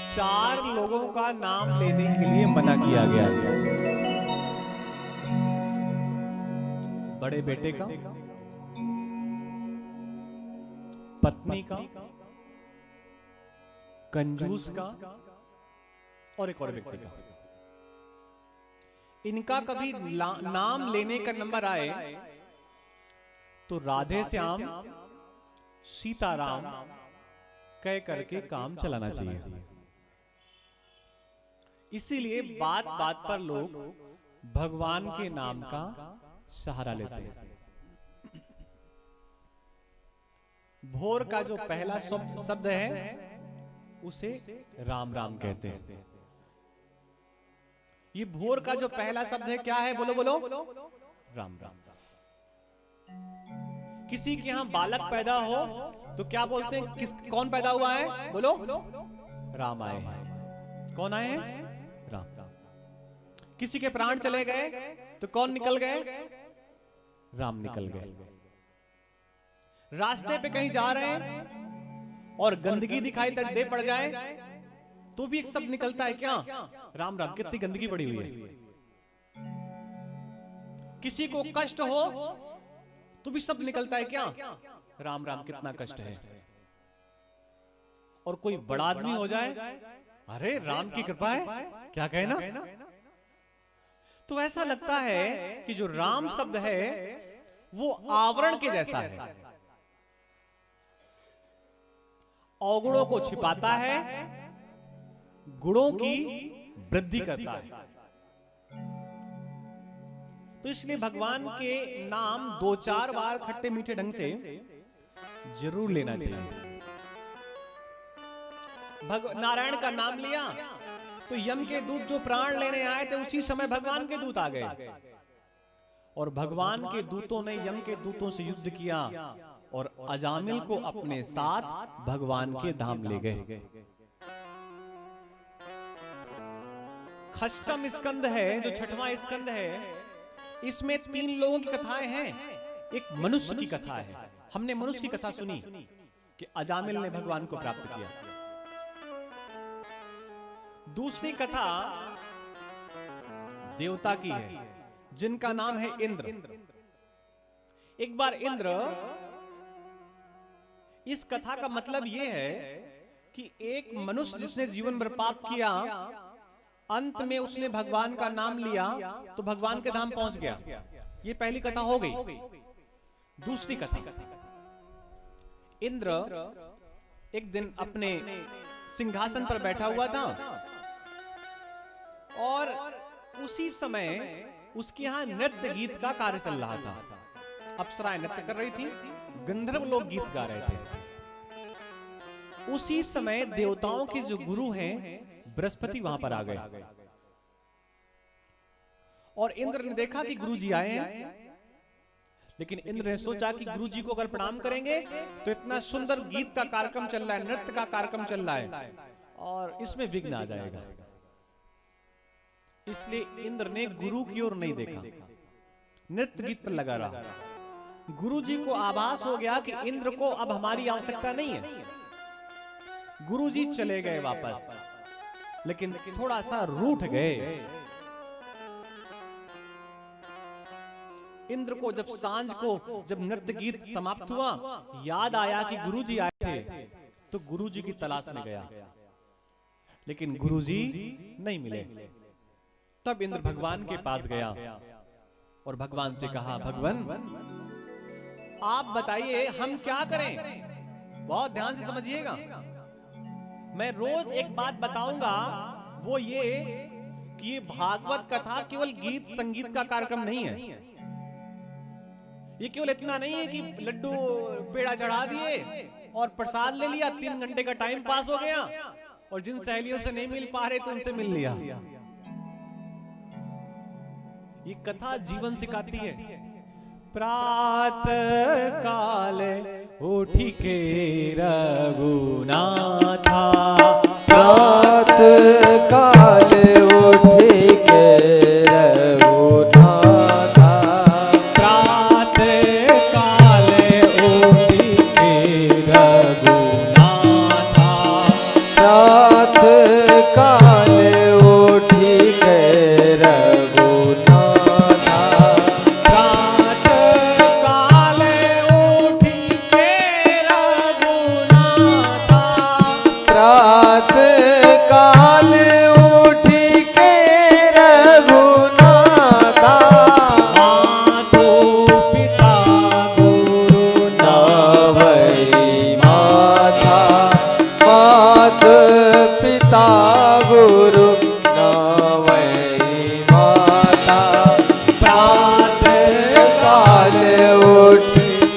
4 लोगों का नाम लेने के लिए मना किया गया है। बड़े बेटे का, पत्नी का, कंजूस का और एक और व्यक्ति का। इनका कभी नाम लेने का नंबर आए तो राधे श्याम सीताराम कह करके काम चलाना चाहिए। इसीलिए बात बात पर लोग भगवान के नाम का सहारा लेते हैं। भोर का जो पहला शब्द है उसे राम राम कहते हैं। ये भोर का जो पहला शब्द है क्या है? बोलो बोलो। राम राम। किसी के यहां बालक पैदा हो तो क्या बोलते हैं? कौन पैदा हुआ है? बोलो। राम आए हैं। कौन आए हैं? राम। किसी के प्राण चले गए तो कौन निकल गए? राम निकल गए। रास्ते पे कहीं जा रहे हैं और गंदगी दिखाई दे पड़ जाए तो भी एक शब्द निकलता है क्या? राम राम। कितनी गंदगी पड़ी हुई है। किसी को कष्ट हो तो भी शब्द निकलता है क्या? राम राम। कितना कष्ट है। और कोई बड़ा आदमी हो जाए, अरे राम की कृपा है, क्या कहे ना। तो ऐसा लगता है कि जो राम शब्द है वो आवरण के जैसा है, अवगुणों को छिपाता है, गुणों की वृद्धि करता है। तो इसलिए भगवान के नाम 2-4 बार खट्टे मीठे ढंग से जरूर लेना चाहिए। नारायण का नाम लिया तो यम के दूत जो प्राण लेने आए थे उसी समय भगवान के दूत आ गए और भगवान के दूतों ने यम के दूतों से युद्ध किया और अजामिल को अपने साथ भगवान के धाम ले गए। षष्ठम स्कंद है, जो 6वां स्कंद है, इसमें 3 लोगों की कथाएं हैं। एक मनुष्य की कथा है। हमने मनुष्य की कथा सुनी कि अजामिल ने भगवान को प्राप्त किया। दूसरी कथा देवता की है जिनका नाम है इंद्र। एक बार इंद्र, इस कथा का मतलब यह है कि एक मनुष्य जिसने जीवन भर पाप किया, अंत में उसने भगवान का नाम लिया तो भगवान के धाम पहुंच गया। ये पहली कथा हो गई। दूसरी कथा, इंद्र एक दिन अपने सिंहासन पर बैठा हुआ था और उसी समय उसके यहां नृत्य गीत का कार्य चल रहा था। अप्सराएं नृत्य कर रही थी, गंधर्व लोग गीत गा रहे थे। उसी समय देवताओं के जो गुरु हैं बृहस्पति वहां पर आ गए और इंद्र ने देखा कि गुरुजी आए हैं। लेकिन इंद्र ने सोचा कि गुरुजी को अगर प्रणाम करेंगे तो इतना सुंदर गीत का कार्यक्रम चल रहा है, नृत्य का कार्यक्रम चल रहा है और इसमें विघ्न आ जाएगा। इसलिए इंद्र ने गुरु की ओर नहीं देखा, नृत्य गीत पर लगा रहा। गुरुजी को आभास हो गया कि इंद्र को अब हमारी आवश्यकता नहीं है। गुरुजी चले गए वापस, लेकिन थोड़ा सा रूठ गए। इंद्र को जब सांझ को जब नृत्य गीत समाप्त हुआ, याद आया कि गुरुजी आए थे, तो गुरुजी की तलाश में गया, लेकिन गुरुजी नहीं मिले। तब इंद्र भगवान के पास गया और भगवान से कहा, भगवान आप बताइए हम क्या करें? बहुत ध्यान से समझिएगा। मैं रोज एक बात बताऊंगा, वो ये कि ये भागवत कथा केवल गीत संगीत का कार्यक्रम नहीं है। ये केवल इतना नहीं है कि लड्डू पेड़ा चढ़ा दिए और प्रसाद ले लिया, 3 घंटे का टाइम पास हो गया और जिन सहेलियों से नहीं मिल पा रहे थे उनसे मिल लिया। ये कथा जीवन सिखाती है। प्रातः काल उठी के रघुनाथा, प्रातः काल उठी के रघुनाथा, प्रातः काल उठी के रघुनाथा, प्रात काल उठी के रघुनाथा प्रात काल उठी के रघुनाथा प्रात काल उठी के रघुनाथा मातो पिता गुरु नावई माथा मात पिता गुरु नावई माता प्रात काल उठ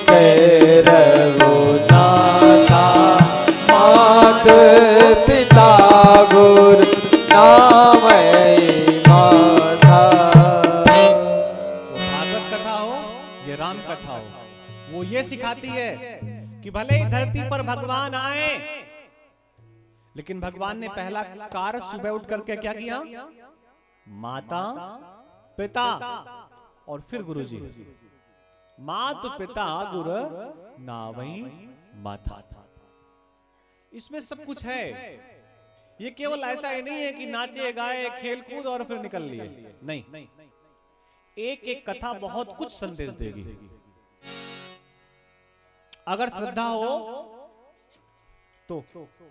के रघुनाथा मात पिता गुरु नावई माता। भागवत कथा हो ये राम कथा हो, वो ये सिखाती है कि भले ही धरती पर भगवान आए, लेकिन भगवान ने पहला कार्य सुबह उठ करके क्या किया? माता पिता और फिर गुरुजी। मात पिता गुरु नावई माता। इसमें सब कुछ है। ये केवल ऐसा ही नहीं है कि नाचे गाए खेल कूद और फिर निकल लिए, नहीं। एक एक कथा बहुत कुछ संदेश देगी। अगर श्रद्धा हो तो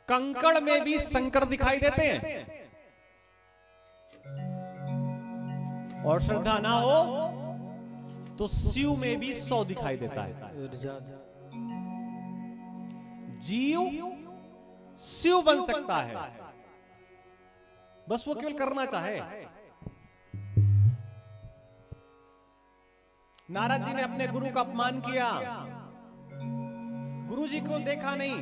कंकड़ में भी शंकर दिखाई देते हैं, और श्रद्धा ना हो तो शिव में भी 100 दिखाई देता है। जीव शिव बन सकता है, बस वो केवल करना चाहे। नारद जी ने अपने गुरु का अपमान किया, गुरु जी को देखा नहीं,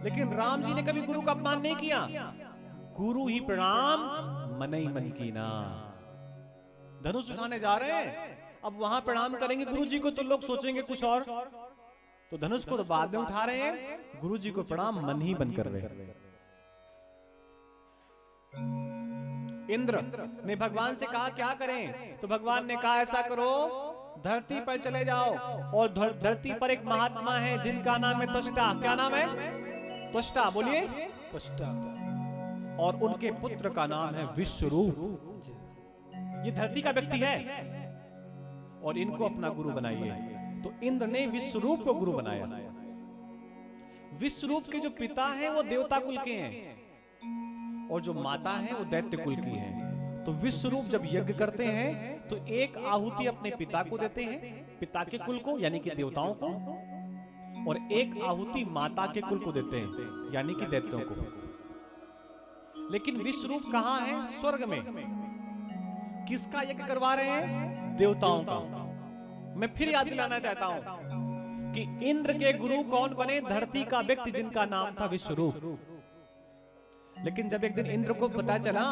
लेकिन राम जी ने कभी गुरु का अपमान नहीं किया। गुरु ही प्रणाम मन ही मन की ना। धनुष उठाने जा रहे हैं, अब वहां प्रणाम करेंगे गुरु जी को तो लोग सोचेंगे कुछ और, तो धनुष को तो बाद में उठा रहे हैं, गुरु जी को प्रणाम मन ही मन कर रहे हैं। इंद्र ने भगवान से कहा क्या करें, तो भगवान ने कहा ऐसा करो, धरती पर चले जाओ, और धरती पर एक महात्मा है जिनका नाम है त्वष्टा। क्या नाम है? त्वष्टा, बोलिए त्वष्टा। और उनके पुत्र का नाम है विश्वरूप। ये धरती का व्यक्ति है और इनको अपना गुरु बनाइए। तो इंद्र ने विश्वरूप को गुरु बनाया। विश्वरूप के जो पिता हैं वो देवता कुल के हैं, और जो माता है वो दैत्य कुल की है। तो विश्वरूप जब यज्ञ करते हैं तो एक आहुति अपने पिता को देते हैं, पिता के कुल को यानी कि देवताओं को, और एक आहुति माता के कुल को देते हैं यानी कि दैत्यों को। लेकिन विश्वरूप कहाँ है? स्वर्ग में। किसका यज्ञ करवा रहे हैं? देवताओं का। मैं फिर याद दिलाना चाहता हूं कि इंद्र के गुरु कौन बने? धरती का व्यक्ति जिनका नाम था विश्वरूप। लेकिन जब एक दिन इंद्र को पता चला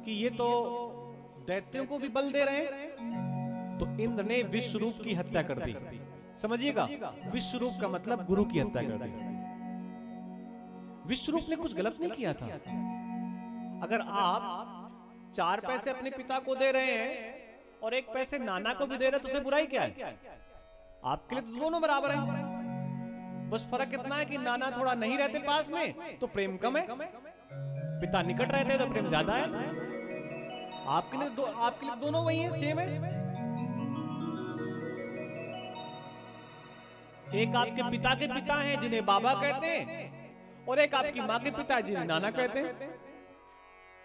कि ये तो दैत्यों को भी बल दे रहे हैं, तो इंद्र ने विश्वरूप की हत्या कर दी। समझिएगा, विश्वरूप का मतलब गुरु की हत्या कर दी। विश्वरूप ने कुछ गलत नहीं किया था। अगर आप 4 पैसे अपने पिता को दे रहे हैं और 1 पैसे नाना को भी दे रहे हैं तो उसे बुराई क्या है? आपके लिए तो दोनों बराबर हैं। बस फर्क इतना है कि नाना थोड़ा नहीं रहते पास में तो प्रेम कम है, पिता निकट रहते तो प्रेम ज्यादा है। आपके लिए दोनों वही है, सेम है। एक आपके पिता के पिता हैं जिन्हें बाबा कहते हैं, और एक आपकी माँ के पिता है जिन्हें नाना कहते हैं।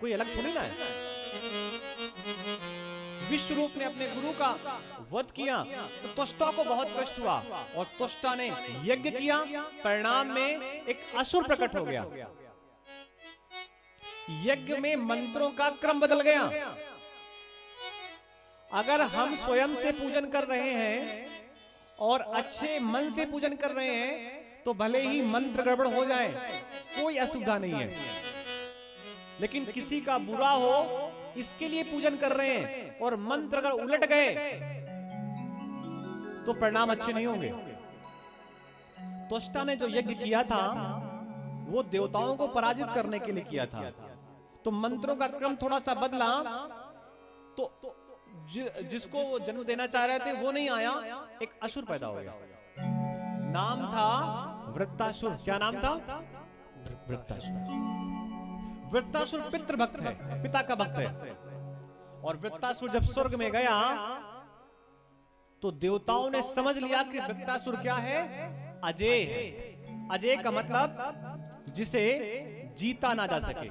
कोई अलग थोड़ी ना है। विश्वरूप ने अपने गुरु का वध किया तो त्वष्टा को बहुत कष्ट हुआ, और त्वष्टा ने यज्ञ किया, परिणाम में एक असुर प्रकट हो गया। यज्ञ में मंत्रों का क्रम बदल गया। अगर हम स्वयं से पूजन कर रहे हैं और अच्छे मन से पूजन कर रहे हैं तो भले ही मंत्र गड़बड़ हो जाए, कोई असुविधा नहीं है। लेकिन किसी का बुरा हो इसके लिए पूजन कर रहे हैं और मंत्र अगर उलट गए तो परिणाम अच्छे नहीं होंगे। त्वष्टा ने जो यज्ञ किया था वो देवताओं को पराजित करने के लिए किया था, तो मंत्रों का क्रम थोड़ा सा बदला, तो जिसको वो जन्म देना चाह रहे थे वो नहीं आया, एक असुर पैदा हो गया। नाम था वृत्तासुर। क्या नाम था? वृत्तासुर। वृत्तासुर पितृभक्त है, पिता का भक्त है। और वृत्तासुर जब स्वर्ग में गया तो देवताओं ने समझ लिया कि वृत्तासुर क्या है, अजेय है। अजेय का मतलब जिसे जीता ना जा सके,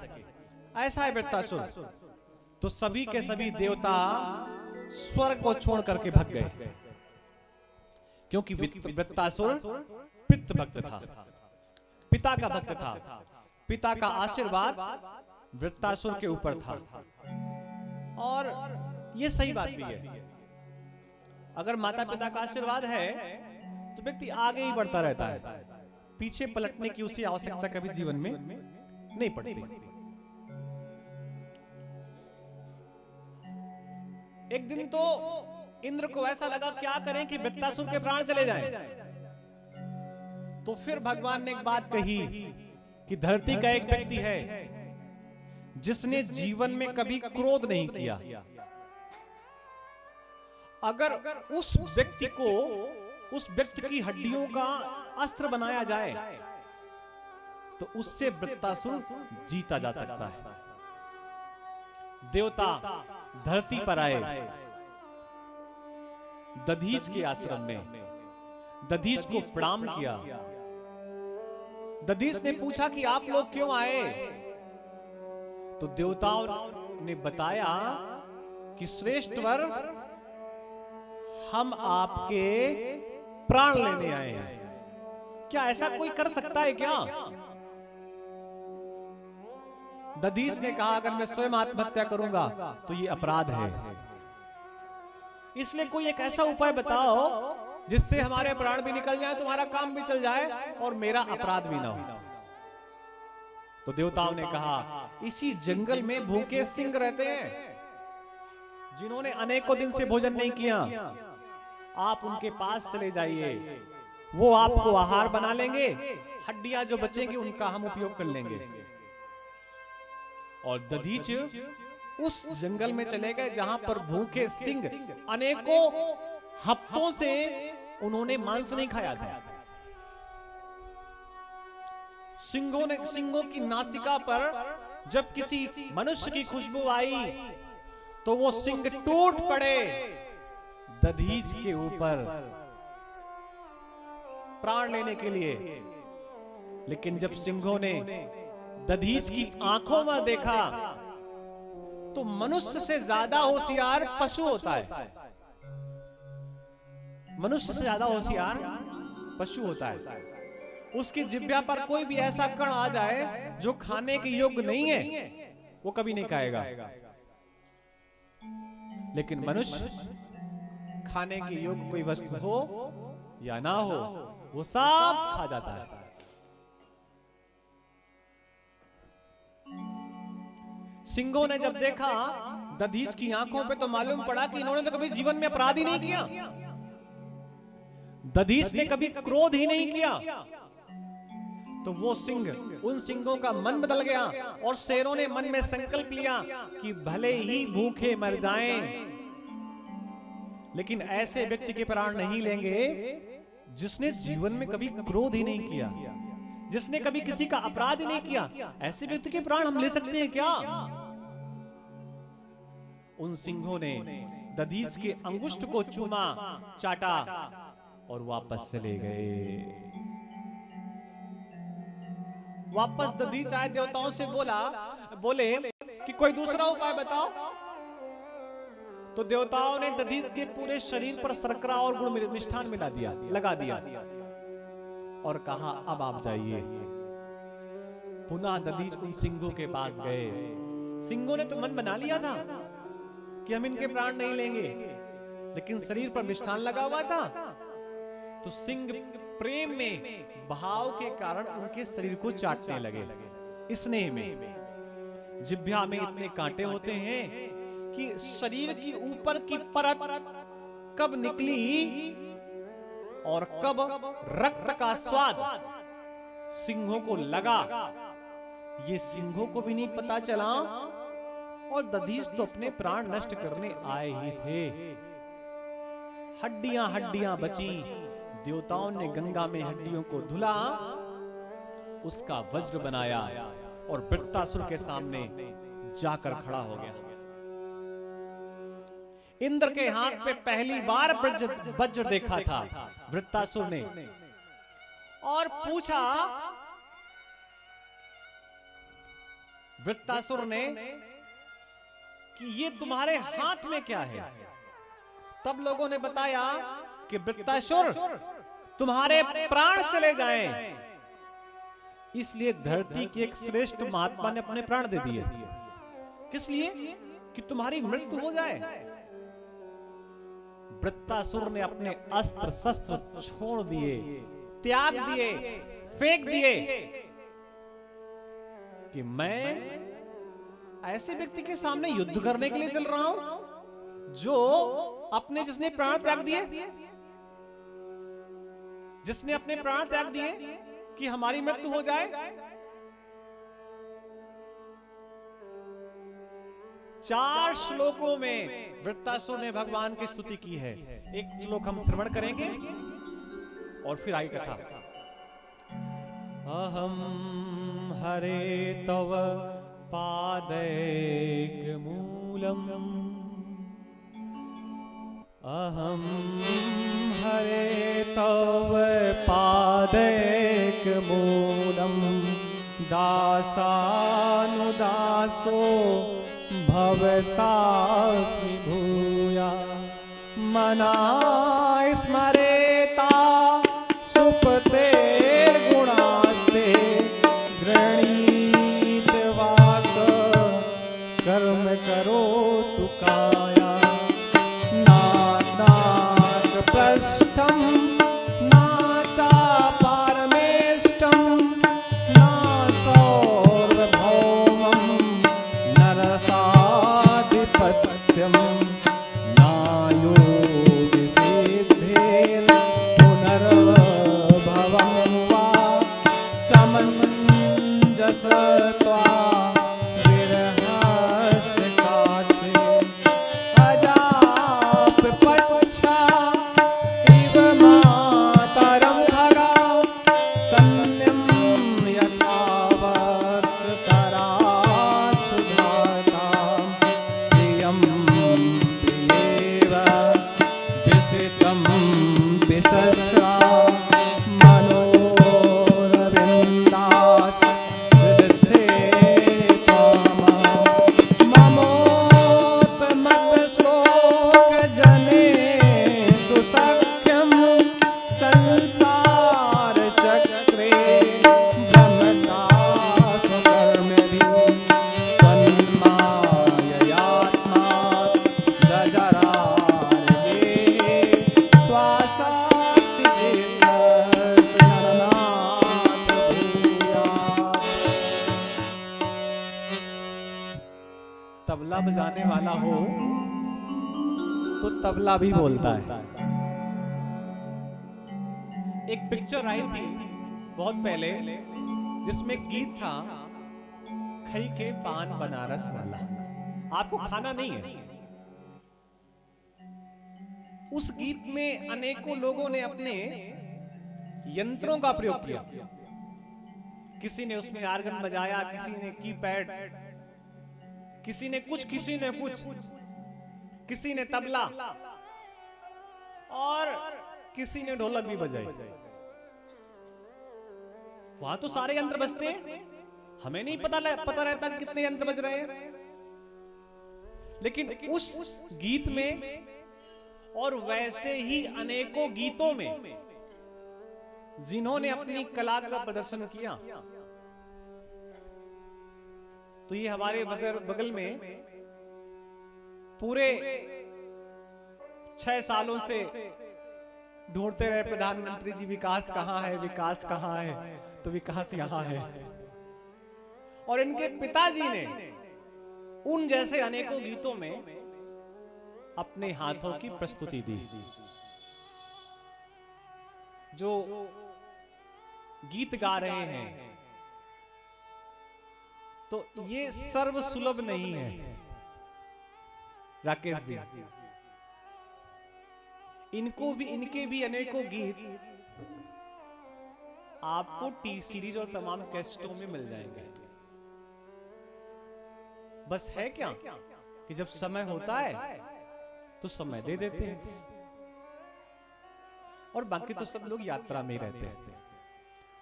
ऐसा है वृत्तासुर। तो सभी के सभी देवता स्वर्ग को छोड़ करके भाग गए, क्योंकि वृत्तासुर पितृभक्त था, पिता का भक्त था। पिता का आशीर्वाद वृत्तासुर के ऊपर था। और ये सही बात भी है, अगर माता पिता का आशीर्वाद है तो व्यक्ति आगे ही बढ़ता रहता है, पीछे पलटने की उसे आवश्यकता कभी जीवन में नहीं पड़ती। एक दिन तो इंद्र को ऐसा लगा क्या करें कि वृत्तासुर के प्राण चले जाएं। तो फिर भगवान ने एक बात कही कि धरती का एक व्यक्ति है जिसने जीवन में कभी क्रोध नहीं किया। अगर उस व्यक्ति को, उस व्यक्ति की हड्डियों का अस्त्र बनाया जाए तो उससे वृत्तासुर जीता जा सकता है। देवता धरती पर आए, दधीच के आश्रम में दधीच को प्रणाम किया। दधीच ने पूछा कि आप लोग क्यों आए? तो देवताओं ने बताया कि श्रेष्ठवर, हम आपके प्राण लेने आए हैं। क्या ऐसा कोई कर सकता है क्या? दधीच ने कहा अगर मैं स्वयं आत्महत्या करूंगा तो ये अपराध है, इसलिए कोई एक ऐसा उपाय बताओ जिससे हमारे प्राण भी निकल जाए, तुम्हारा काम भी चल जाए और मेरा अपराध भी ना हो। तो देवताओं ने कहा इसी जंगल में भूखे सिंह रहते हैं जिन्होंने अनेकों दिन से भोजन नहीं किया। आप उनके पास चले जाइए, वो आपको आहार बना लेंगे, हड्डियां जो बचेंगी उनका हम उपयोग कर लेंगे। और दधीच उस जंगल में चले गए जहां पर भूखे सिंह अनेकों हफ्तों से उन्होंने मांस नहीं खाया था। सिंहों की नासिका पर जब किसी मनुष्य की खुशबू आई तो वो सिंह टूट पड़े दधीच के ऊपर प्राण लेने के लिए। लेकिन जब सिंहों ने दधीच की आंखों में देखा तो मनुष्य से ज्यादा होशियार पशु होता है, मनुष्य से ज्यादा होशियार पशु होता है। उसकी जिह्वा पर कोई भी ऐसा कण आ जाए जो खाने के योग्य नहीं है, वो कभी नहीं खाएगा। लेकिन मनुष्य खाने के योग्य कोई वस्तु हो या ना हो वो सब खा जाता है। सिंहों ने जब देखा दधीच की आंखों पे तो मालूम पड़ा कि इन्होंने तो कभी जीवन में अपराध ही नहीं किया, दधीच ने कभी क्रोध ही नहीं किया। तो वो सिंह, उन सिंहों का मन बदल गया और शेरों ने मन में संकल्प लिया कि भले ही भूखे मर जाएं, लेकिन ऐसे व्यक्ति के प्राण नहीं लेंगे जिसने जीवन में कभी क्रोध ही नहीं किया, जिसने कभी किसी का अपराध ही नहीं किया। ऐसे व्यक्ति के प्राण हम ले सकते हैं क्या? उन सिंहों ने दधीच के अंगुष्ठ को चूमा, चाटा और वापस चले गए। वापस दधीच आए, देवताओं से बोले कि कोई दूसरा उपाय बताओ। तो देवताओं ने दधीच के पूरे शरीर पर शर्करा और गुड़ मिष्ठान लगा दिया और कहा अब आप जाइए। पुनः दधीच उन सिंहों के पास गए। सिंहों ने तो मन बना लिया था कि हम इनके प्राण नहीं लेंगे, लेकिन शरीर पर मिष्ठान लगा हुआ था। तो सिंह प्रेम में, भाव के कारण उनके शरीर को चाटने लगे। स्नेह में जिह्वा में इतने कांटे होते हैं कि शरीर की ऊपर की परत कब निकली और कब रक्त का स्वाद सिंहों को लगा, ये सिंहों को भी नहीं पता चला। और दधीच तो अपने प्राण नष्ट करने आए ही थे। हड्डियां बची। देवताओं ने गंगा में हड्डियों को धुला उसका वज्र बनाया और वृत्तासुर के सामने जाकर खड़ा हो गया। इंद्र के हाथ पे पहली बार वज्र देखा था वृत्तासुर ने, और पूछा वृत्तासुर ने कि ये तुम्हारे हाथ में क्या है। तब लोगों ने बताया कि वृत्तासुर, तुम्हारे प्राण चले जाएं, इसलिए धरती के एक श्रेष्ठ महात्मा ने अपने प्राण दे दिए। किस लिए? कि तुम्हारी मृत्यु हो जाए। वृत्तासुर ने अपने अस्त्र शस्त्र छोड़ दिए, त्याग दिए, फेंक दिए कि मैं ऐसे व्यक्ति के सामने युद्ध करने के लिए चल रहा हूं जो जिसने प्राण त्याग दिए, जिसने अपने प्राण त्याग दिए कि हमारी मृत्यु हो जाए। 4 श्लोकों में वृत्तासुर ने भगवान की स्तुति की है। एक श्लोक हम श्रवण करेंगे और फिर आई कथा। अहम हरे तव पादैक मूलम, अहम हरे तव पादैक मूलम, दासानुदासो भवतास्मि भूया, मना स्मरेता सुपतेर्गुणास्ते, गृणीत वाक कर्म करोतु काया, नानाक पृष्ठम नाचा पारमेष्टम, ना सार्वभौमं नरसाधिपत्यम, ना योगि सिद्धेर पुनर्भवं वा, समञ्जसत्वा विरहस्य काचे, अजाप पच्छा इव मातरं खगा, स्तन्यं यथावत् तरासु धातां, प्रियं प्रियेव विसितं विशस्रा, मनोरविन्दात् हृदस्थे त्वाम्, ममोत्तमश्लोकजने सुसख्यं, संसारचक्रे भ्रमता स्वकर्मभिः, तन्माययात्मात् दजरार्गे, स्वासात्तिचित्तस्य नरनाथ भूयात्। तबला बजाने वाला हो तो तबला भी बोलता है। एक पिक्चर आई थी बहुत पहले जिसमें एक गीत था, खई के पान बनारस वाला, आपको खाना नहीं है। उस गीत में अनेकों लोगों ने अपने यंत्रों का प्रयोग किया। किसी ने उसमें आर्गन बजाया, किसी ने कीपैड, किसी ने कुछ, किसी ने तबला और किसी ने ढोलक भी बजाई। वहां तो सारे यंत्र बजते हैं, हमें नहीं पता रहता कितने यंत्र बज रहे हैं। लेकिन उस गीत में और वैसे ही अनेकों गीतों में जिन्होंने अपनी कला का प्रदर्शन किया, तो ये हमारे बगल में पूरे 6 सालों से ढूंढते रहे प्रधानमंत्री जी, विकास कहां है, विकास कहां है, तो विकास यहां है। और इनके पिताजी ने उन जैसे अनेकों गीतों में अपने हाथों की प्रस्तुति दी। जो गीत गा रहे हैं तो ये सर्व सुलभ नहीं है राकेश जी। इनके भी अनेकों गीत आपको टी सीरीज और तमाम कैसेटों में मिल जाएंगे। बस है क्या कि जब समय होता है तो समय दे देते हैं, और बाकी तो सब लोग यात्रा में ही रहते हैं।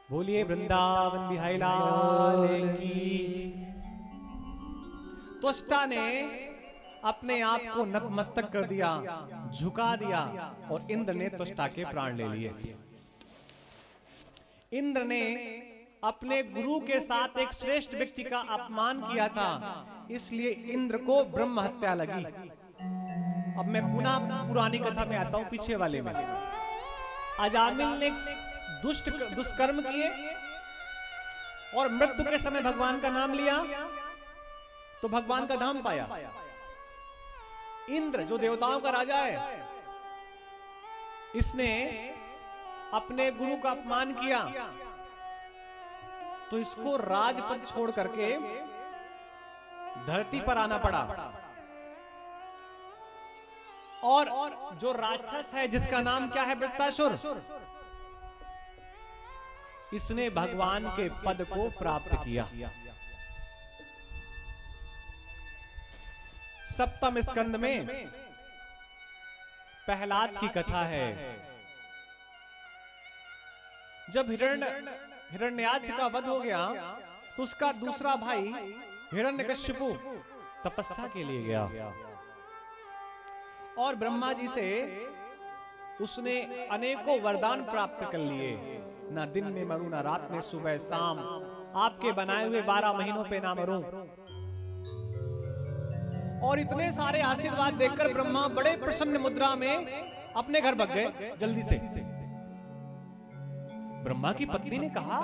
बोलिए वृंदावन बिहारी लाल की। त्वष्टा ने अपने आप को नतमस्तक कर दिया, झुका दिया, और इंद्र ने त्वष्टा के प्राण ले लिए। इंद्र ने अपने गुरु के साथ एक श्रेष्ठ व्यक्ति का अपमान किया था, इसलिए इंद्र को ब्रह्म हत्या लगी। अब मैं पुनः पुरानी कथा में आता हूं, पीछे वाले में। अजामिल ने दुष्कर्म किए और मृत्यु के समय भगवान का नाम लिया तो भगवान का धाम पाया। इंद्र जो देवताओं का राजा है, इसने अपने गुरु का अपमान किया तो इसको राजपद छोड़ करके धरती पर आना पड़ा। और जो राक्षस है जिसका नाम क्या है, वृत्तासुर, इसने भगवान के पद को प्राप्त किया। सप्तम स्कंद में प्रहलाद की कथा है। जब हिरण्याक्ष का वध हो गया तो उसका दूसरा भाई हिरण्यकश्यपु तपस्या के लिए गया और ब्रह्मा जी से उसने अनेकों वरदान प्राप्त कर लिए। ना दिन में मरूं, ना रात में, सुबह शाम, आपके बनाए हुए 12 महीनों पे ना मरूं। और इतने सारे आशीर्वाद देखकर ब्रह्मा बड़े प्रसन्न मुद्रा में अपने घर भाग गए जल्दी से। ब्रह्मा की पत्नी ने कहा,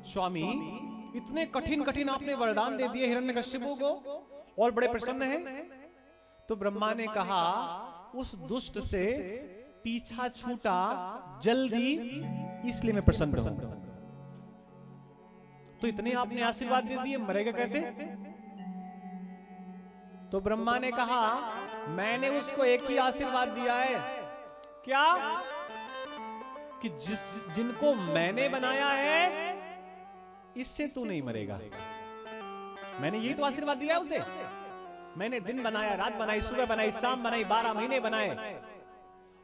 स्वामी इतने कठिन कठिन आपने वरदान दे दिए हिरण्यकश्यपु को और बड़े प्रसन्न हैं। तो ब्रह्मा ने कहा, उस दुष्ट से पीछा छूटा जल्दी, इसलिए मैं प्रसन्न हूं। तो इतने आपने आशीर्वाद दे दिए, मरेगा कैसे? तो ब्रह्मा ने कहा, मैंने उसको एक ही आशीर्वाद दिया है, क्या? कि जिनको मैंने बनाया है इससे तू नहीं मरेगा। मैंने यही तो आशीर्वाद दिया है उसे। मैंने दिन बनाया, रात बनाई, सुबह बनाई, शाम बनाई, 12 महीने बनाए,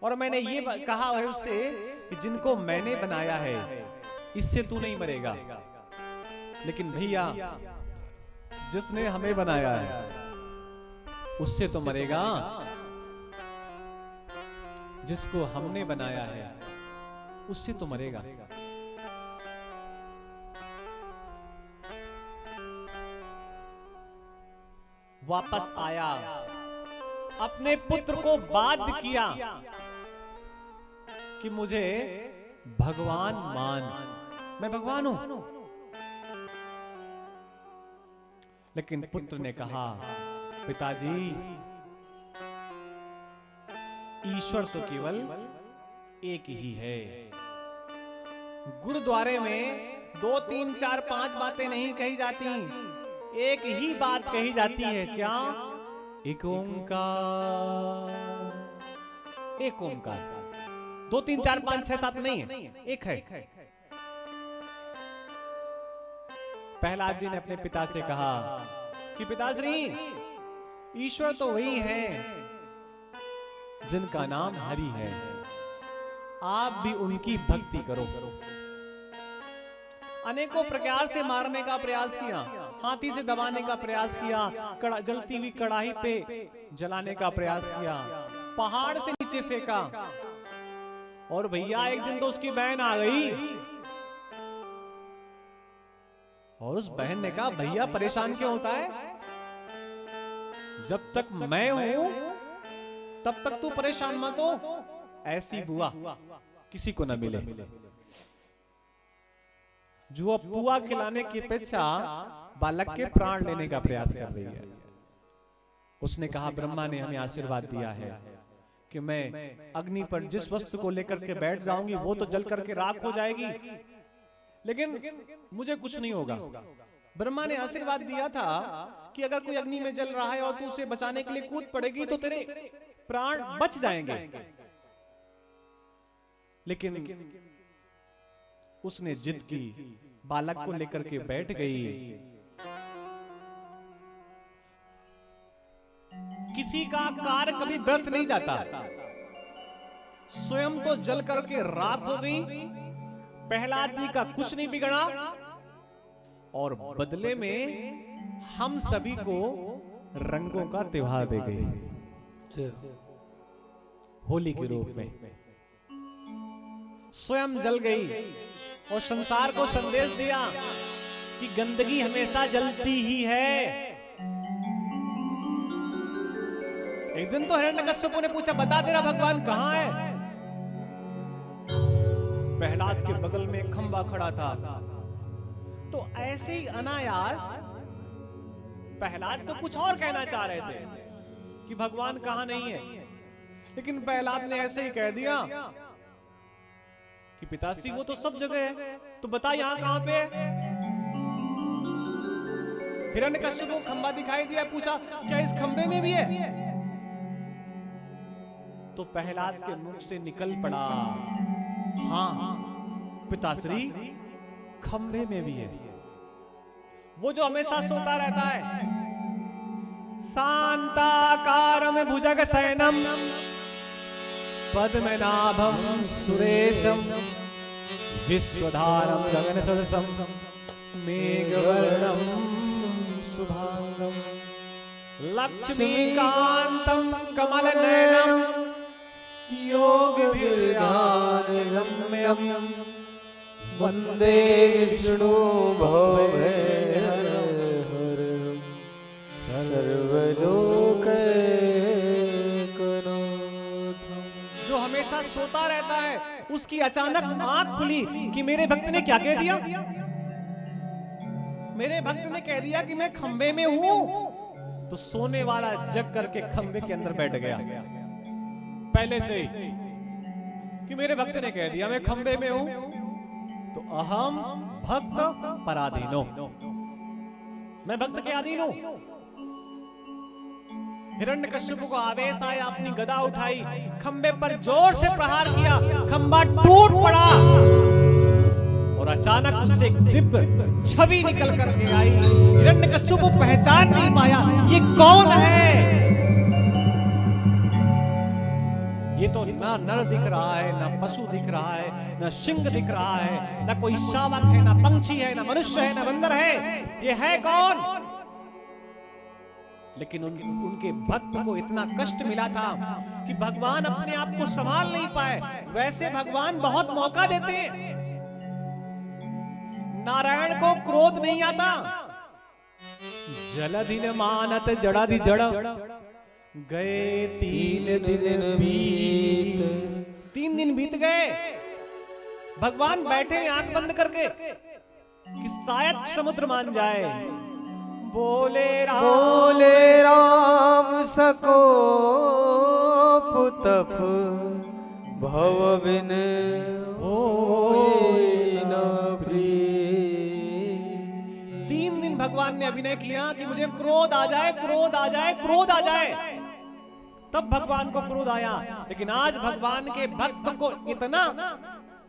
और मैंने ये कहा है उससे कि जिनको मैंने बनाया है इससे तू नहीं मरेगा। लेकिन भैया, जिसने हमें बनाया है उससे तो मरेगा। जिसको हमने बनाया है उससे तो मरेगा। वापस आया, अपने पुत्र को बाध्य किया कि मुझे भगवान मान, मैं भगवान हूं। लेकिन पुत्र ने कहा, पिताजी ईश्वर तो केवल एक ही है। गुरुद्वारे में 2, 3, 4, 5 बातें नहीं कही जाती, एक ही बात कही जाती है। क्या? एक ओंकार। एक ओंकार। 2, 3, 4, 5, 6, 7 नहीं है, एक है। प्रहलाद जी ने अपने पिता से कहा कि पिताश्री, ईश्वर तो वही है जिनका नाम हरि है, आप भी उनकी भक्ति करो। अनेकों प्रकार से मारने का प्रयास किया, हाथी से दबाने का प्रयास किया, जलती हुई कड़ाही पे जलाने का प्रयास किया, पहाड़ से नीचे फेंका। और भैया एक दिन तो उसकी बहन आ गई और उस बहन ने कहा, भैया परेशान क्यों होता है? जब तक मैं हूं तब तक तू परेशान मत हो। ऐसी बुआ किसी को न मिले जो पुआ खिलाने की अपेक्षा बालक के प्राण लेने का प्रयास कर रही है। उसने कहा, ब्रह्मा ने हमें आशीर्वाद दिया है कि मैं अग्नि पर जिस वस्तु को लेकर के बैठ जाऊंगी वो तो जल करके राख हो जाएगी, लेकिन मुझे कुछ नहीं होगा। ब्रह्मा ने आशीर्वाद दिया था कि अगर कोई अग्नि में जल रहा है और तू उसे बचाने के लिए कूद पड़ेगी तो तेरे प्राण बच जाएंगे। लेकिन उसने जिद की, बालक को लेकर के बैठ गई। किसी का कार्य कभी व्यर्थ नहीं जाता। स्वयं तो जल करके राख हो गई, प्रहलाद जी का कुछ नहीं बिगड़ा, और बदले में हम सभी को रंगों का त्योहार दे गई, होली के रूप में। स्वयं जल गई और संसार को संदेश दिया कि गंदगी हमेशा जलती ही है। एक दिन तो हिरण्यकश्यप ने पूछा, बता तेरा भगवान कहां है? प्रहलाद के बगल में खंबा खड़ा था। तो ऐसे ही अनायास प्रहलाद तो कुछ और कहना चाह रहे थे कि भगवान कहां नहीं है, लेकिन प्रहलाद ने ऐसे ही कह दिया कि पिताश्री वो तो सब जगह है, तो बता यहां कहां पे है? हिरण्यकश्यप को खंबा दिखाई दिया, पूछा क्या इस खंबे में भी है? तो प्रहलाद के मुख से निकल पड़ा, हाँ पिताश्री खंबे में भी है। वो जो हमेशा सोता रहता है, शांताकारं भुजग शयनम पद्मनाभं सुरेशम विश्वधारं गगन सदसम मेघवर्णं शुभांगम लक्ष्मीकांतं कमलनयनम योगविद्यानगम्यं वंदे विष्णु भवभयहरं सर्वलोकैकनाथं। जो हमेशा सोता रहता है, उसकी अचानक आंख खुली कि मेरे भक्त ने क्या कह दिया? मेरे भक्त ने कह दिया कि मैं खंबे में हूं। तो सोने वाला जग करके खंबे के अंदर बैठ गया पहले से ही कि मेरे भक्त ने कह दिया मैं खंबे में हूं, तो अहम भक्त पराधीनो, मैं भक्त के अधीन हूं। हिरण्यकश्यप को आवेश आया, अपनी गदा उठाई, खंबे पर जोर से प्रहार किया, खंबा टूट पड़ा और अचानक उससे एक दिव्य छवि निकल करके आई। हिरण्यकश्यप पहचान नहीं पाया ये कौन है। ये तो ना नर दिख रहा है, ना पशु दिख रहा है, ना सिंह दिख रहा है, ना कोई शावक है, ना पंछी है, ना मनुष्य है, ना बंदर है। ये है कौन? लेकिन उनके भक्त को इतना कष्ट मिला था कि भगवान अपने आप को संभाल नहीं पाए। वैसे भगवान बहुत मौका देते हैं, नारायण को क्रोध नहीं आता। जलधि न मानत जड़ाधि जड़ गए 3 दिन बीत। 3 दिन बीत गए, भगवान बैठे आंख बंद करके कि शायद समुद्र मान जाए। बोले राम सको पुतप भव बिन होय न प्रिय। 3 दिन भगवान ने अभिनय किया कि मुझे क्रोध आ जाए, क्रोध आ जाए, क्रोध आ जाए। तब भगवान को क्रोध आया। लेकिन आज भगवान के भक्त को इतना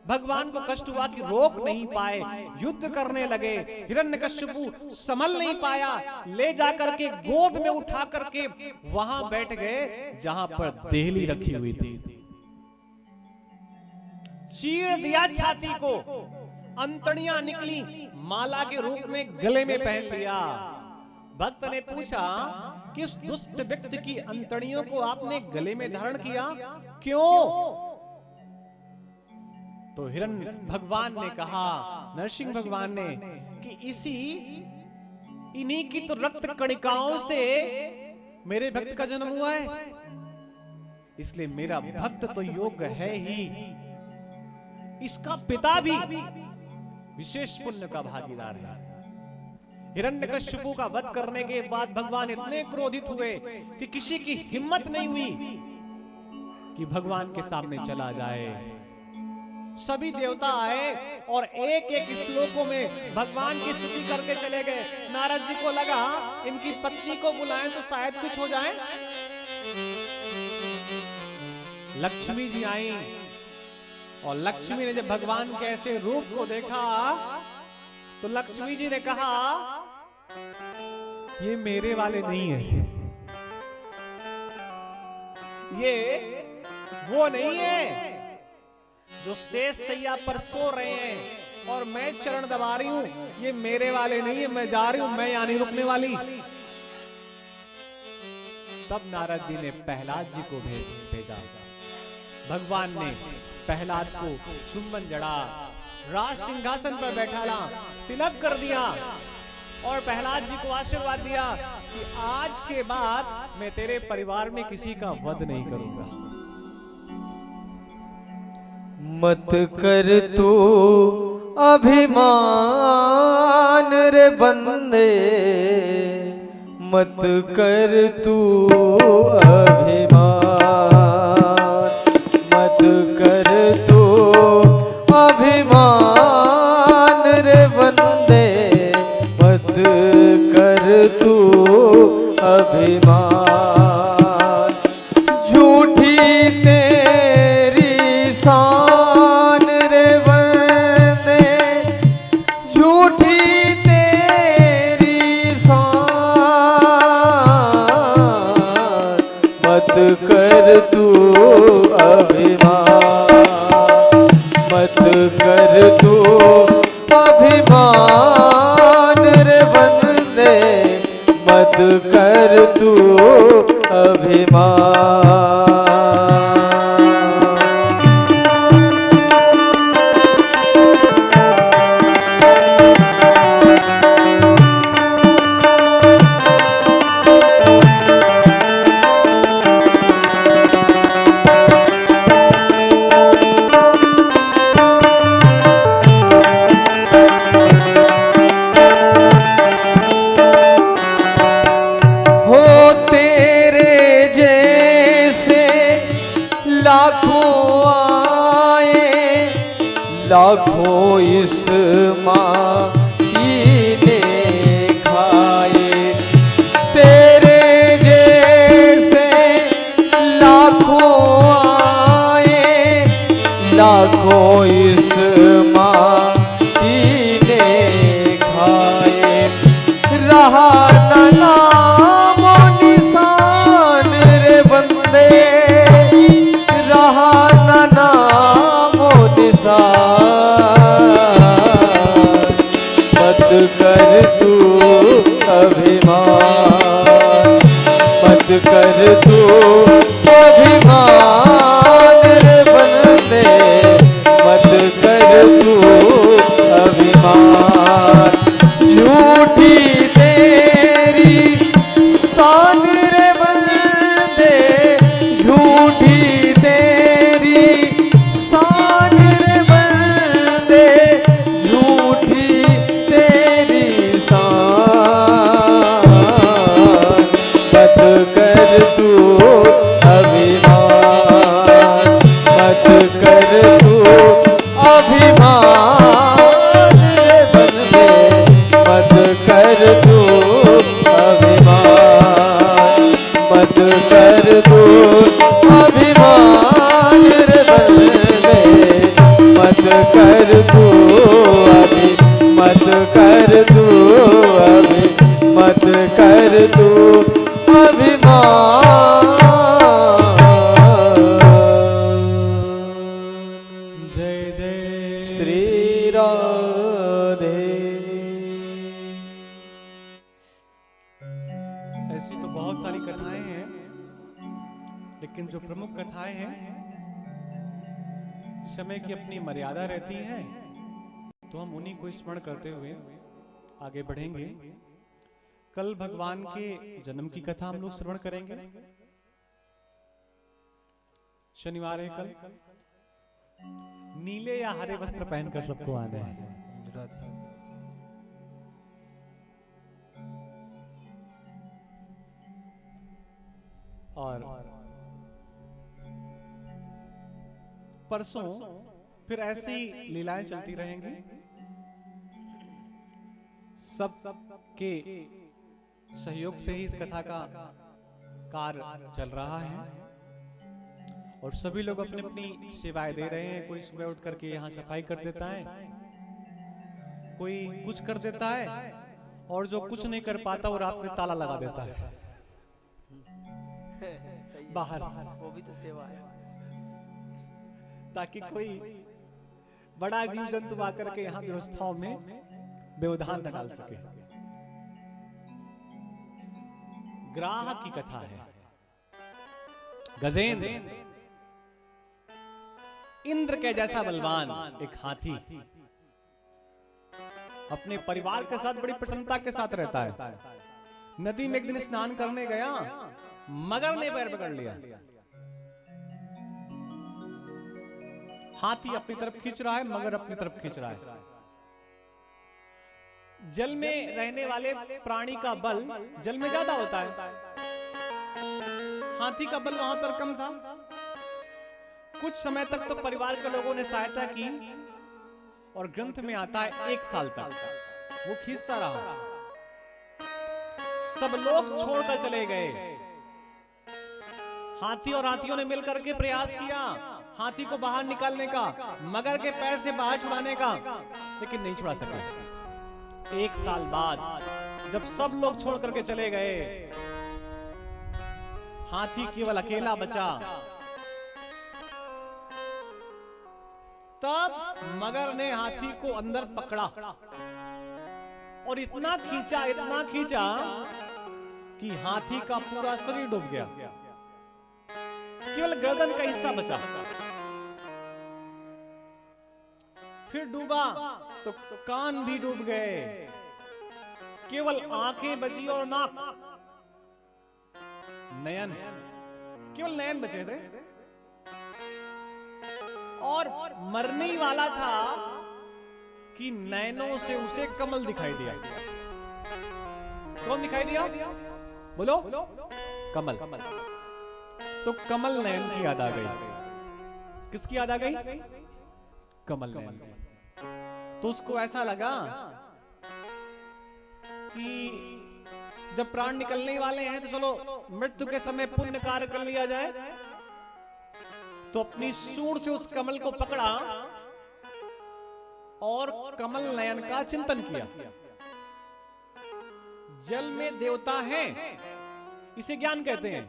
भगवान को कष्ट हुआ कि रोक नहीं पाए, युद्ध करने लगे। हिरण्यकश्यपु संभल नहीं पाया, ले जाकर के गोद में उठा करके वहां बैठ गए जहां पर देहली रखी हुई थी। चीर दिया छाती को, अंतड़ियां निकली, माला के रूप में गले में पहन लिया। भक्त ने पूछा कि उस दुष्ट व्यक्ति की अंतड़ियों को आपने गले में धारण किया, क्यों? तो हिरण्य भगवान ने कहा, नरसिंह भगवान ने, कि इन्हीं की तो रक्त कणिकाओं से मेरे भक्त का जन्म हुआ है, इसलिए मेरा भक्त तो योग्य है ही। इसका पिता भी विशेष पुण्य का भागीदार है। हिरण्यकश्यपु का वध करने के बाद भगवान इतने क्रोधित हुए कि किसी की हिम्मत नहीं हुई कि भगवान के सामने चला जाए। सभी देवता आए और एक एक श्लोकों में भगवान की स्तुति करके चले गए। नारद जी को लगा इनकी पत्नी को बुलाएं तो शायद कुछ हो जाए। लक्ष्मी जी आई और लक्ष्मी ने जब भगवान के ऐसे रूप को देखा तो लक्ष्मी जी ने कहा ये मेरे वाले नहीं है, ये वो नहीं है जो शेष सैया पर सो रहे हैं और मैं चरण दबा रही हूं, ये मेरे वाले नहीं है, मैं जा रही हूं, मैं यहां नहीं रुकने वाली। तब नारद जी ने प्रहलाद जी को भेजा। भगवान ने प्रहलाद को चुंबन जड़ा, राज सिंहासन पर बैठाला, तिलक कर दिया और प्रहलाद जी को आशीर्वाद दिया कि आज के बाद मैं तेरे परिवार में किसी का वध नहीं करूंगा। मत कर तू अभिमान रे बंदे, मत कर तू अभिमान, मत कर तू अभिमान रे बंदे, मत कर तू अभिमान। झूठी तेरी शान रे बंदे, झूठी तेरी शान, मत कर तू अभिमान, मत कर तू अभिमान रे बंदे, मत कर तू अभिमान। लाखों इस माटी ने खाए, तेरे जैसे लाखों आए, लाखों इस माटी ने खाए। रहा न नाम निशान रे बंदे, रहा न नाम निशान, मत कर तू अभिमान, मत कर तू अभिमान रे बंदे, मत कर तू अभिमान। झूठी तेरी शान रे बंदे, झूठी तेरी शान रे बंदे, झूठी तेरी शान, मत कर तू अभिमान, मत कर तू अभिमान रे बंदे, मत कर तू अभिमान, मत कर तू अभिमान रे बंदे, मत कर तू अभी, मत कर तू अभी, मत कर तू अभिमान। जय जय श्री राधे। ऐसी तो बहुत सारी कथाएं हैं, लेकिन जो प्रमुख कथाएं हैं समय की अपनी मर्यादा रहती है, तो हम उन्हीं को स्मरण करते हुए आगे बढ़ेंगे। कल भगवान के जन्म की कथा हम लोग श्रवण करेंगे। शनिवार है कल। नीले या हरे वस्त्र पहनकर सबको आना है। और परसों फिर ऐसी लीलाएं चलती रहेंगी। सब के सहयोग से ही इस कथा का कार्य चल रहा है और सभी लोग अपनी अपनी सेवाएं दे रहे हैं। कोई सुबह उठ करके यहाँ सफाई कर देता है, कोई कुछ कर देता है, और जो कुछ नहीं कर पाता वो रात में ताला लगा देता है बाहर। वो भी तो सेवा है। ताकि कोई बड़ा जीव जंतु आकर के यहाँ व्यवस्थाओं में व्यवधान न डाल सके। ग्राह की कथा है। गजेंद्र इंद्र के जैसा बलवान एक हाथी अपने परिवार के साथ बड़ी प्रसन्नता के साथ रहता है। नदी में एक दिन स्नान करने गया, मगर ने पैर पकड़ लिया। हाथी अपनी तरफ खींच रहा है, मगर अपनी तरफ खींच रहा है। जल में रहने वाले प्राणी का बल जल में ज्यादा होता है, हाथी का बल वहां पर कम था। कुछ समय तक तो परिवार के लोगों ने सहायता की, और ग्रंथ में आता है 1 साल तक वो खींचता रहा। सब लोग छोड़कर चले गए। हाथी और हाथियों ने मिलकर के प्रयास किया हाथी को बाहर निकालने का, मगर के पैर से बाहर छुड़ाने का, लेकिन नहीं छुड़ा सके। 1 साल बाद जब सब लोग छोड़ करके चले गए, हाथी केवल अकेला बचा। तब मगर ने हाथी को अंदर पकड़ा और इतना खींचा कि हाथी का पूरा शरीर डूब गया, केवल गर्दन का हिस्सा बचा। फिर डूबा तो कान भी डूब गए, केवल आंखें बची और नाक, नयन, केवल नयन बचे थे। और मरने ही वाला था कि नयनों से उसे कमल दिखाई दिया। कौन दिखाई दिया? बोलो, कमल। तो कमल नयन की याद आ गई। किसकी याद आ गई? कमल नयन की। तो उसको ऐसा लगा कि जब प्राण निकलने वाले हैं तो चलो मृत्यु के समय पुण्य कार्य कर लिया जाए। तो अपनी सूंड से उस कमल को पकड़ा और कमल नयन का चिंतन किया। जल में देवता है, इसे ज्ञान कहते हैं।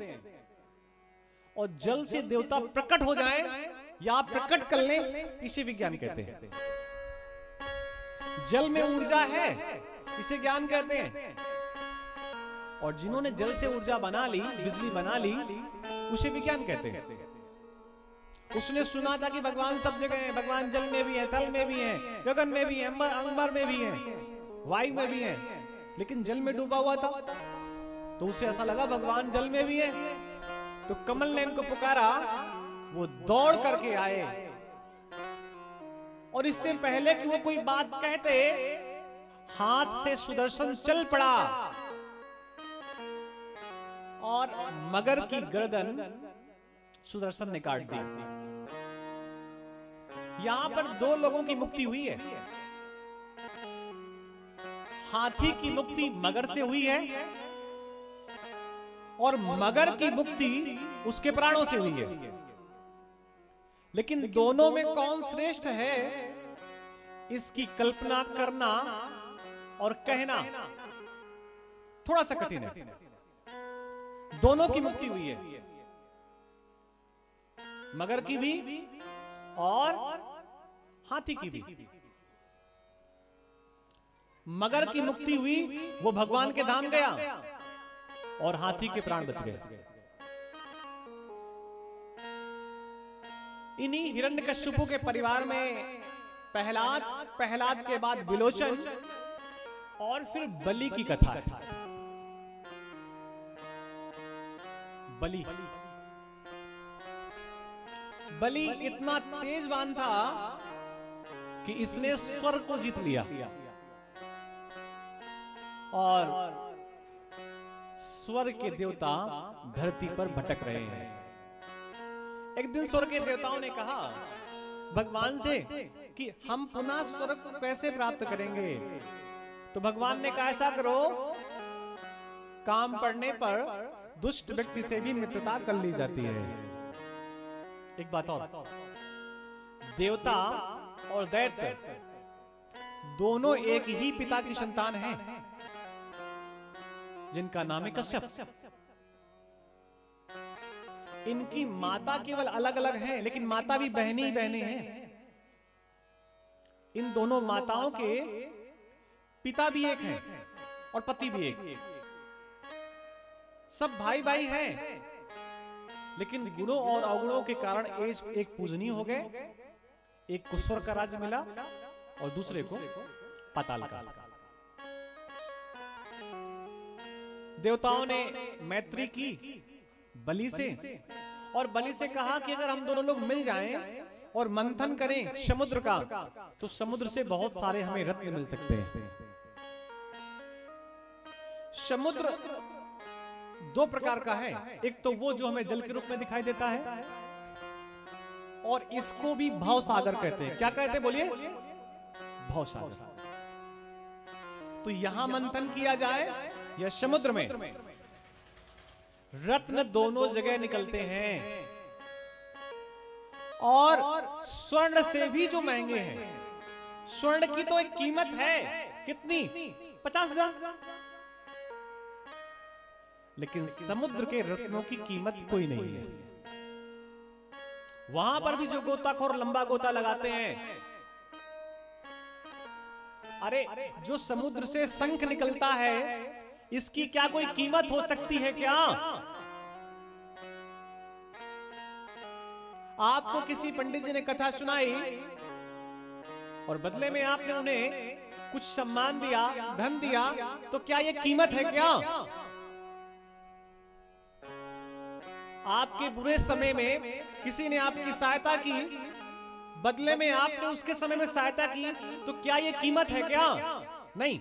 और जल से देवता प्रकट हो जाए या प्रकट कर लें, इसे विज्ञान कहते हैं। जल में ऊर्जा है, इसे ज्ञान कहते हैं। और जिन्होंने जल से ऊर्जा बना ली, बिजली बना ली, उसे विज्ञान कहते हैं। उसने सुना था कि भगवान सब जगह है, भगवान जल में भी है, थल में भी है, गगन में भी है, अंबर में भी है, वायु में भी है, लेकिन जल में डूबा हुआ था। तो उसे ऐसा लगा भगवान जल में भी है। तो कमल ने इनको पुकारा, वो दौड़ करके आए और इससे पहले कि वो कोई बात कहते, हाथ से सुदर्शन चल पड़ा और मगर की गर्दन सुदर्शन ने काट दी। यहां पर 2 लोगों की मुक्ति हुई है। हाथी की मुक्ति मगर से हुई है और मगर की मुक्ति उसके प्राणों से हुई है। लेकिन दोनों में कौन श्रेष्ठ है, इसकी कल्पना करना और कहना थोड़ा सा कठिन है। दोनों की मुक्ति हुई है, मगर की भी और हाथी की भी। मगर की मुक्ति हुई, वो भगवान के धाम गया और हाथी के प्राण बच गए। इन्हीं हिरण्यकश्यपु के परिवार में प्रहलाद के बाद विलोचन और फिर बलि की कथा है। बलि इतना तेजवान था कि इसने स्वर्ग को जीत लिया और स्वर्ग के देवता धरती पर भटक रहे हैं। एक दिन स्वर्ग के देवताओं ने कहा भगवान से कि हम पुनः स्वर्ग को कैसे प्राप्त करेंगे। तो भगवान ने कहा ऐसा करो, काम पड़ने पर दुष्ट व्यक्ति से भी मित्रता कर ली जाती है। एक बात और, देवता और दैत्य दोनों एक ही पिता की संतान हैं, जिनका नाम है कश्यप। इनकी माता केवल अलग अलग है, लेकिन माता भी बहनी ही बहने हैं। इन दोनों माताओं के पिता भी एक हैं और पति भी एक, सब भाई भाई हैं, लेकिन गुणों और अवगुणों के कारण एक पूजनीय हो गए, एक को स्वर्ग का राज्य मिला और दूसरे को पाताल का। देवताओं ने मैत्री की बलि से, और बलि से कहा कि अगर हम दोनों लोग मिल जाएं और मंथन करें समुद्र का, तो समुद्र से बहुत सारे हमें रत्न मिल सकते हैं। समुद्र दो प्रकार का है, एक तो वो जो हमें जल के रूप में दिखाई देता है, और इसको भी भवसागर कहते हैं। क्या कहते हैं बोलिए? भवसागर। तो यहां मंथन किया जाए या समुद्र में, रत्न दोनों जगह निकलते हैं, और स्वर्ण से भी जो महंगे हैं। स्वर्ण की तो एक कीमत है, कितनी? 50,000। लेकिन समुद्र के रत्नों की कीमत कोई नहीं है। वहां पर भी जो गोताखोर लंबा गोता लगाते हैं, अरे जो समुद्र से शंख निकलता है, इसकी क्या कोई कीमत हो सकती है क्या? आपको किसी पंडित जी ने कथा सुनाई और बदले में आपने उन्हें कुछ सम्मान दिया, धन दिया, तो क्या यह कीमत है क्या? आपके बुरे समय में किसी ने आपकी सहायता की, बदले में आपने उसके समय में सहायता की, तो क्या यह कीमत है क्या? नहीं।